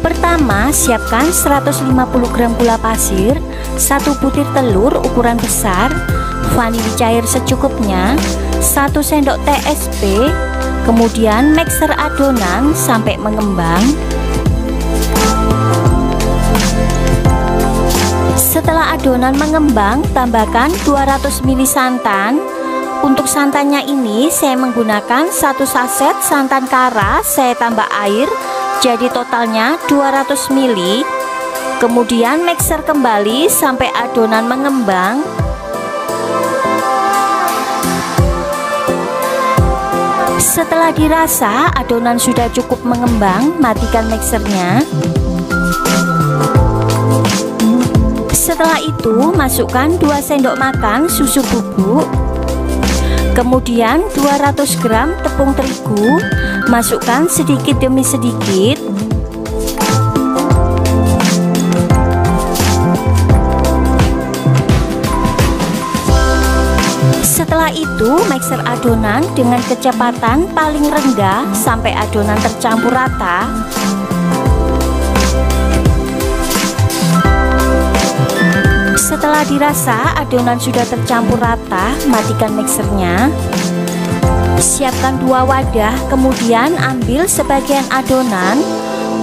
Pertama, siapkan 150 gram gula pasir, 1 butir telur ukuran besar, vanili cair secukupnya, 1 sendok teh SP, kemudian mixer adonan sampai mengembang. Setelah adonan mengembang, tambahkan 200 ml santan. Untuk santannya ini saya menggunakan 1 saset santan kara, saya tambah air, jadi totalnya 200 ml. Kemudian mixer kembali sampai adonan mengembang. Setelah dirasa adonan sudah cukup mengembang, matikan mixernya. Setelah itu masukkan 2 sendok makan susu bubuk, kemudian 200 gram tepung terigu, masukkan sedikit demi sedikit. Setelah itu mixer adonan dengan kecepatan paling rendah sampai adonan tercampur rata. Setelah dirasa adonan sudah tercampur rata, matikan mixernya. Siapkan 2 wadah, kemudian ambil sebagian adonan.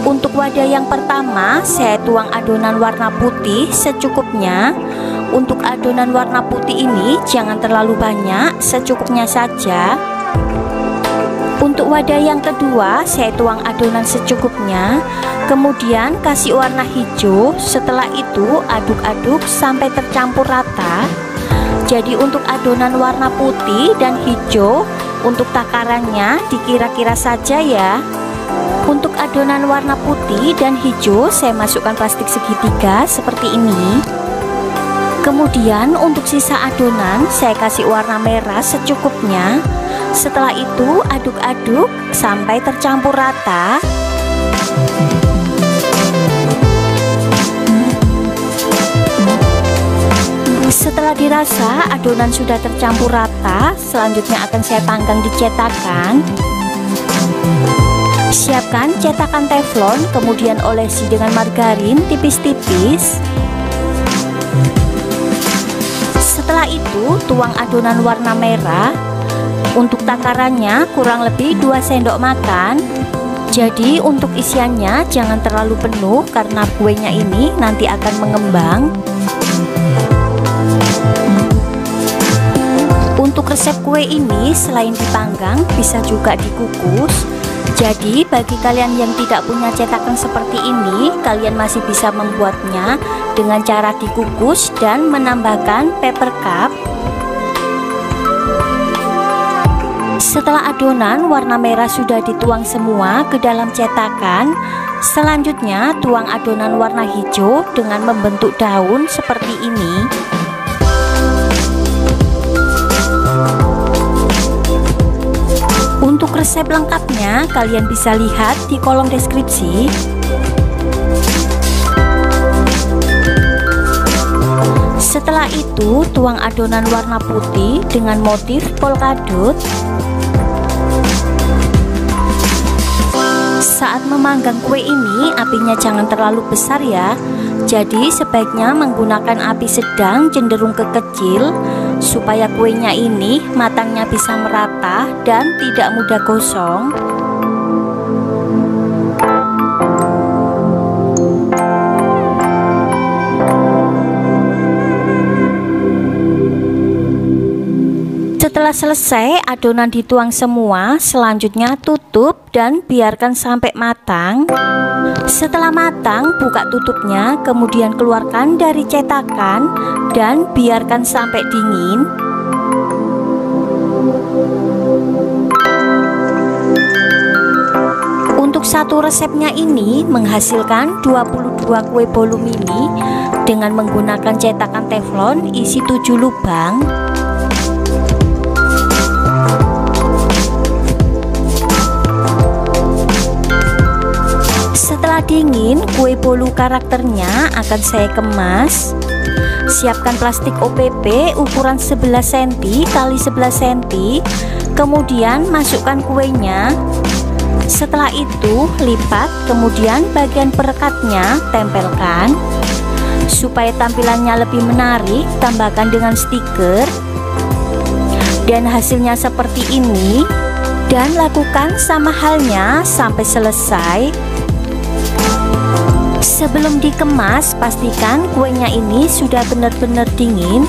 Untuk wadah yang pertama, saya tuang adonan warna putih secukupnya. Untuk adonan warna putih ini jangan terlalu banyak, secukupnya saja. Untuk wadah yang kedua, saya tuang adonan secukupnya, kemudian kasih warna hijau. Setelah itu aduk-aduk sampai tercampur rata. Jadi untuk adonan warna putih dan hijau, untuk takarannya dikira-kira saja ya. Untuk adonan warna putih dan hijau saya masukkan plastik segitiga seperti ini. Kemudian untuk sisa adonan saya kasih warna merah secukupnya. Setelah itu aduk-aduk sampai tercampur rata. Setelah dirasa adonan sudah tercampur rata, selanjutnya akan saya panggang di cetakan. Siapkan cetakan teflon, kemudian olesi dengan margarin tipis-tipis. Setelah itu tuang adonan warna merah. Untuk takarannya kurang lebih 2 sendok makan. Jadi untuk isiannya jangan terlalu penuh karena kuenya ini nanti akan mengembang. Untuk resep kue ini selain dipanggang bisa juga dikukus. Jadi bagi kalian yang tidak punya cetakan seperti ini, kalian masih bisa membuatnya dengan cara dikukus dan menambahkan paper cup. Setelah adonan warna merah sudah dituang semua ke dalam cetakan, selanjutnya tuang adonan warna hijau dengan membentuk daun seperti ini. Untuk resep lengkapnya kalian bisa lihat di kolom deskripsi. Setelah itu tuang adonan warna putih dengan motif polkadot. Saat memanggang kue ini apinya jangan terlalu besar ya. Jadi sebaiknya menggunakan api sedang cenderung ke kecil supaya kuenya ini matangnya bisa merata dan tidak mudah gosong. Setelah selesai adonan dituang semua, selanjutnya tutup dan biarkan sampai matang. Setelah matang, buka tutupnya, kemudian keluarkan dari cetakan dan biarkan sampai dingin. Untuk satu resepnya ini menghasilkan 22 kue bolu mini dengan menggunakan cetakan teflon isi 7 lubang. Setelah dingin, kue bolu karakternya akan saya kemas. Siapkan plastik OPP ukuran 11 cm x 11 cm. Kemudian masukkan kuenya. Setelah itu lipat, kemudian bagian perekatnya tempelkan. Supaya tampilannya lebih menarik, tambahkan dengan stiker. Dan hasilnya seperti ini. Dan lakukan sama halnya sampai selesai. Sebelum dikemas, pastikan kuenya ini sudah benar-benar dingin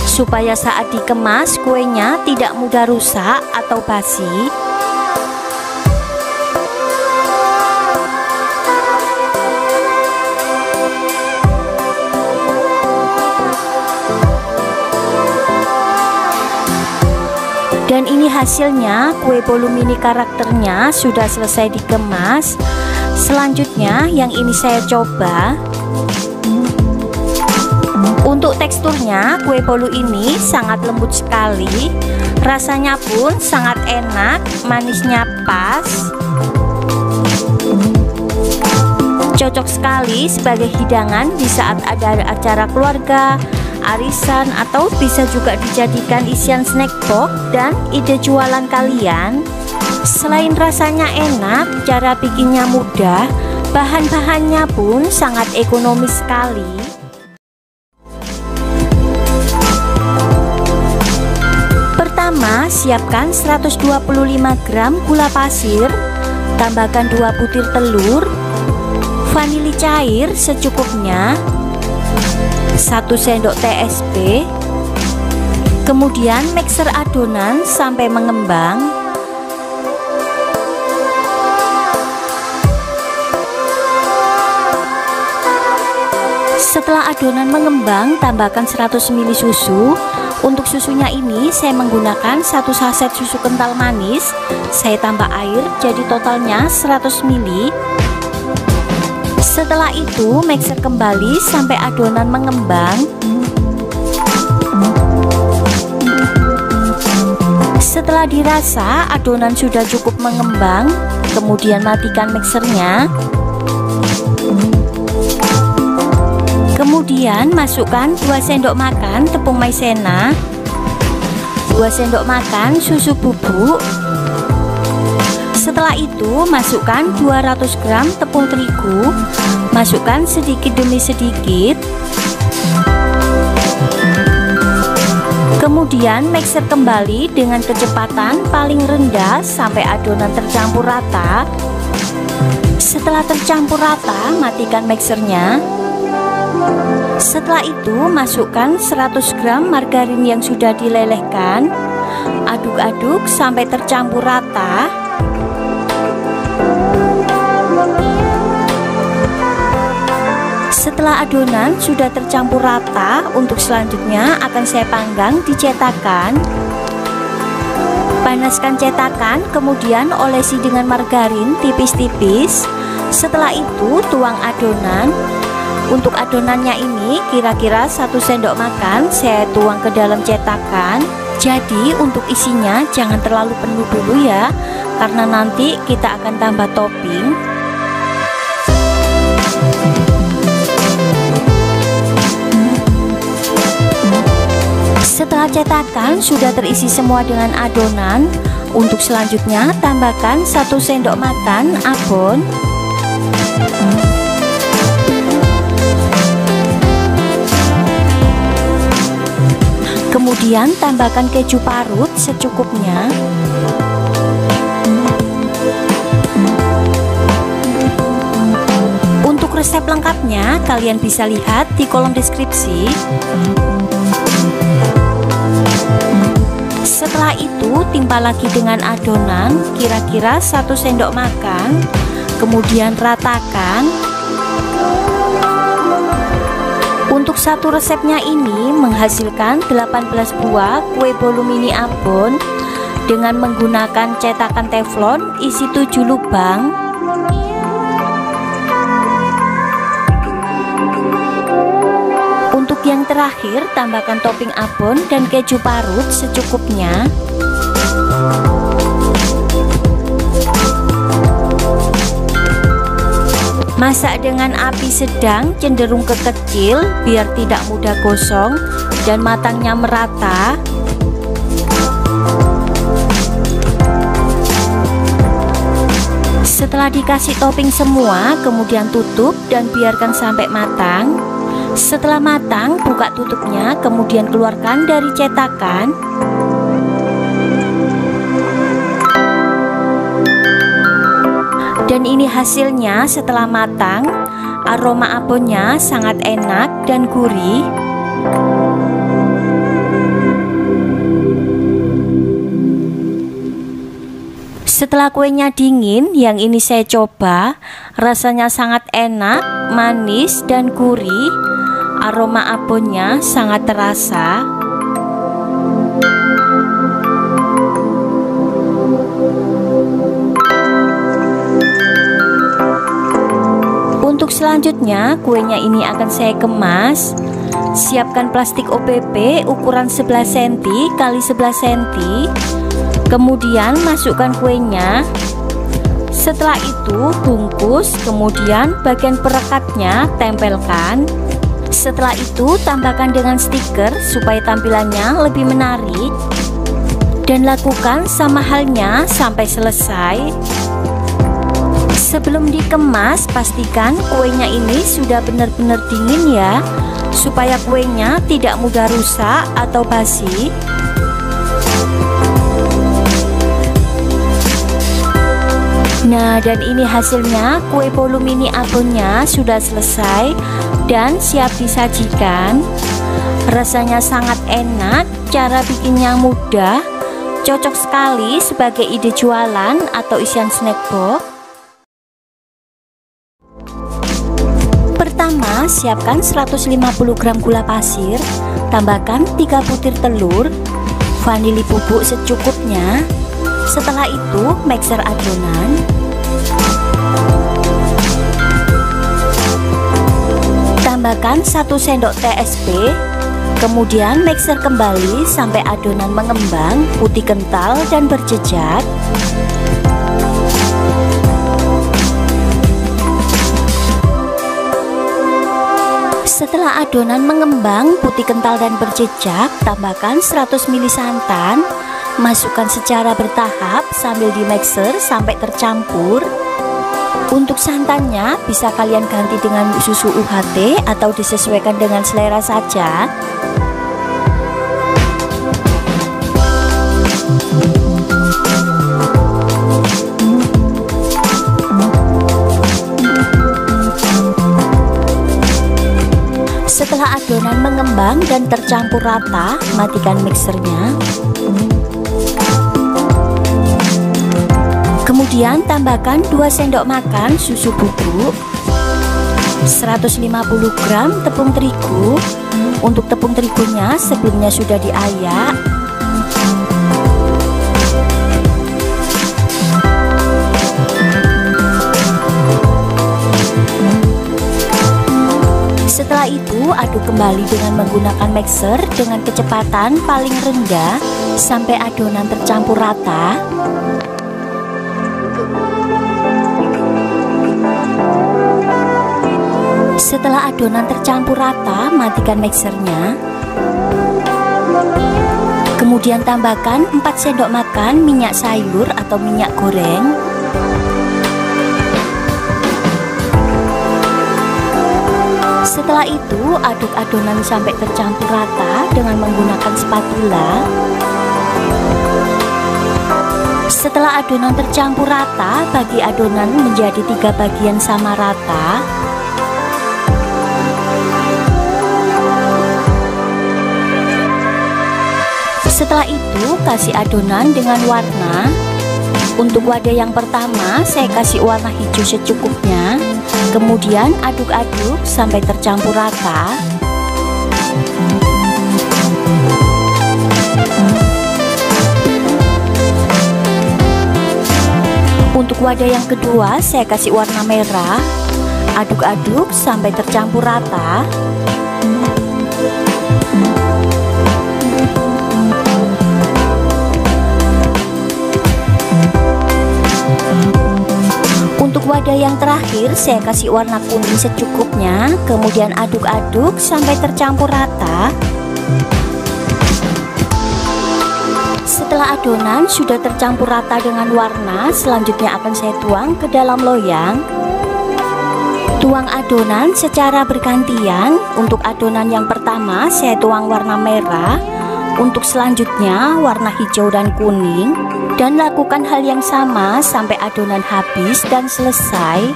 supaya saat dikemas kuenya tidak mudah rusak atau basi. Dan ini hasilnya, kue bolu mini karakternya sudah selesai dikemas. Selanjutnya yang ini saya coba. Untuk teksturnya, kue bolu ini sangat lembut sekali. Rasanya pun sangat enak, manisnya pas. Cocok sekali sebagai hidangan di saat ada acara keluarga, arisan, atau bisa juga dijadikan isian snack box dan ide jualan kalian. Selain rasanya enak, cara bikinnya mudah, bahan-bahannya pun sangat ekonomis sekali. Pertama, siapkan 125 gram gula pasir, tambahkan 2 butir telur, vanili cair secukupnya, 1 sendok TSP, kemudian mixer adonan sampai mengembang. Setelah adonan mengembang, tambahkan 100 ml susu. Untuk susunya ini saya menggunakan 1 saset susu kental manis. Saya tambah air jadi totalnya 100 ml. Setelah itu mixer kembali sampai adonan mengembang. Setelah dirasa adonan sudah cukup mengembang, kemudian matikan mixernya. Kemudian masukkan 2 sendok makan tepung maizena, 2 sendok makan susu bubuk. Setelah itu masukkan 200 gram tepung terigu, masukkan sedikit demi sedikit. Kemudian mixer kembali dengan kecepatan paling rendah sampai adonan tercampur rata. Setelah tercampur rata, matikan mixernya. Setelah itu masukkan 100 gram margarin yang sudah dilelehkan. Aduk-aduk sampai tercampur rata. Setelah adonan sudah tercampur rata, untuk selanjutnya akan saya panggang di cetakan. Panaskan cetakan, kemudian olesi dengan margarin tipis-tipis. Setelah itu tuang adonan. Untuk adonannya ini kira-kira 1 sendok makan saya tuang ke dalam cetakan. Jadi untuk isinya jangan terlalu penuh dulu ya, karena nanti kita akan tambah topping. Setelah cetakan sudah terisi semua dengan adonan, untuk selanjutnya tambahkan 1 sendok makan abon. Kemudian tambahkan keju parut secukupnya. Untuk resep lengkapnya kalian bisa lihat di kolom deskripsi. Setelah itu timpa lagi dengan adonan kira-kira 1 sendok makan, kemudian ratakan. Untuk satu resepnya ini menghasilkan 18 buah kue bolu mini abon dengan menggunakan cetakan teflon isi 7 lubang. Untuk yang terakhir tambahkan topping abon dan keju parut secukupnya. Masak dengan api sedang cenderung ke kecil biar tidak mudah gosong dan matangnya merata. Setelah dikasih topping semua, kemudian tutup dan biarkan sampai matang. Setelah matang, buka tutupnya, kemudian keluarkan dari cetakan. Dan ini hasilnya setelah matang. Aroma abonnya sangat enak dan gurih. Setelah kuenya dingin, yang ini saya coba, rasanya sangat enak, manis dan gurih. Aroma abonnya sangat terasa. Untuk selanjutnya, kuenya ini akan saya kemas. Siapkan plastik OPP ukuran 11 cm x 11 cm. Kemudian masukkan kuenya. Setelah itu bungkus, kemudian bagian perekatnya tempelkan. Setelah itu tambahkan dengan stiker supaya tampilannya lebih menarik. Dan lakukan sama halnya sampai selesai. Sebelum dikemas, pastikan kuenya ini sudah benar-benar dingin ya, supaya kuenya tidak mudah rusak atau basi. Nah, dan ini hasilnya, kue bolu mini abonnya sudah selesai dan siap disajikan. Rasanya sangat enak, cara bikinnya mudah, cocok sekali sebagai ide jualan atau isian snack box. Pertama, siapkan 150 gram gula pasir, tambahkan 3 butir telur, vanili bubuk secukupnya. Setelah itu, mixer adonan. Tambahkan 1 sendok teh SP, kemudian mixer kembali sampai adonan mengembang, putih kental dan berjejak. Setelah adonan mengembang, putih kental dan berjejak, tambahkan 100 ml santan. Masukkan secara bertahap sambil di mixer sampai tercampur. Untuk santannya bisa kalian ganti dengan susu UHT atau disesuaikan dengan selera saja. Setelah adonan mengembang dan tercampur rata, matikan mixernya. Kemudian tambahkan 2 sendok makan susu bubuk, 150 gram tepung terigu. Untuk tepung terigunya sebelumnya sudah diayak. Setelah itu aduk kembali dengan menggunakan mixer dengan kecepatan paling rendah sampai adonan tercampur rata. Setelah adonan tercampur rata, matikan mixernya. Kemudian tambahkan 4 sendok makan minyak sayur atau minyak goreng. Setelah itu aduk adonan sampai tercampur rata dengan menggunakan spatula. Setelah adonan tercampur rata, bagi adonan menjadi 3 bagian sama rata. Setelah itu kasih adonan dengan warna. Untuk wadah yang pertama saya kasih warna hijau secukupnya. Kemudian aduk-aduk sampai tercampur rata. Untuk wadah yang kedua saya kasih warna merah. Aduk-aduk sampai tercampur rata. Untuk wadah yang terakhir saya kasih warna kuning secukupnya. Kemudian aduk-aduk sampai tercampur rata. Setelah adonan sudah tercampur rata dengan warna, selanjutnya akan saya tuang ke dalam loyang. Tuang adonan secara bergantian. Untuk adonan yang pertama saya tuang warna merah, untuk selanjutnya warna hijau dan kuning, dan lakukan hal yang sama sampai adonan habis dan selesai.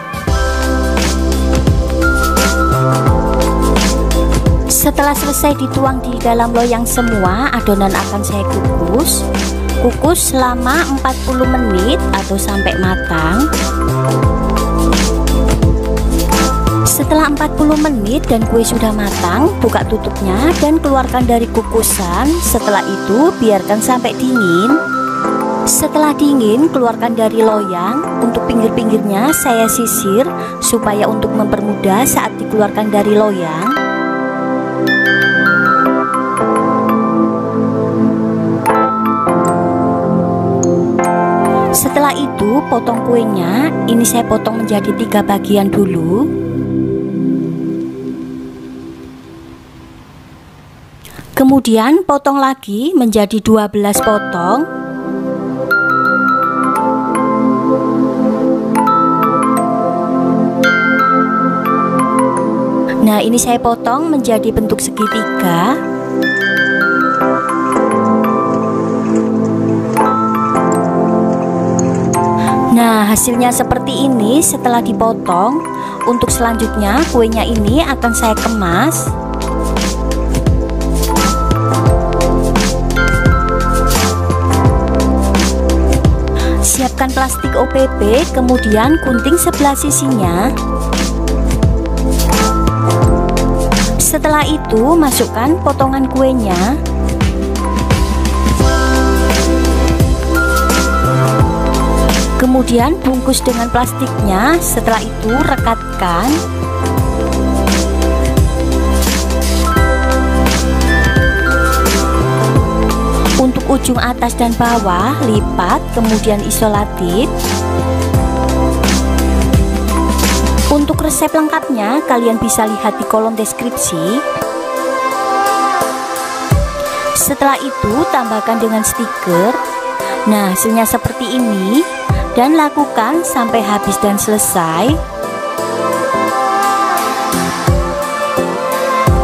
Setelah selesai dituang di dalam loyang semua, adonan akan saya kukus. Kukus selama 40 menit atau sampai matang. Setelah 40 menit dan kue sudah matang, buka tutupnya dan keluarkan dari kukusan. Setelah itu biarkan sampai dingin. Setelah dingin, keluarkan dari loyang. Untuk pinggir-pinggirnya saya sisir supaya untuk mempermudah saat dikeluarkan dari loyang. Setelah itu potong kuenya. Ini saya potong menjadi 3 bagian dulu. Kemudian potong lagi menjadi 12 potong. Nah, ini saya potong menjadi bentuk segitiga. Nah, hasilnya seperti ini setelah dipotong. Untuk selanjutnya kuenya ini akan saya kemas. Siapkan plastik OPP, kemudian gunting sebelah sisinya. Setelah itu masukkan potongan kuenya. Kemudian bungkus dengan plastiknya. Setelah itu rekatkan. Untuk ujung atas dan bawah lipat, kemudian isolatif. Untuk resep lengkapnya kalian bisa lihat di kolom deskripsi. Setelah itu tambahkan dengan stiker. Nah, hasilnya seperti ini. Dan lakukan sampai habis dan selesai.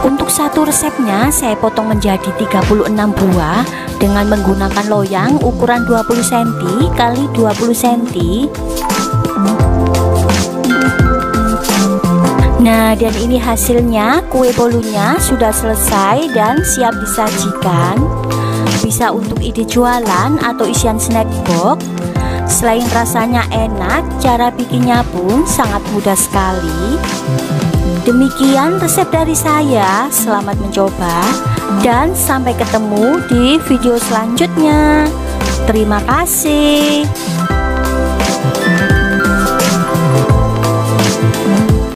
Untuk satu resepnya saya potong menjadi 36 buah dengan menggunakan loyang ukuran 20 cm x 20 cm. Nah, dan ini hasilnya. Kue bolunya sudah selesai dan siap disajikan. Bisa untuk ide jualan atau isian snack box. Selain rasanya enak, cara bikinnya pun sangat mudah sekali. Demikian resep dari saya. Selamat mencoba dan sampai ketemu di video selanjutnya. Terima kasih.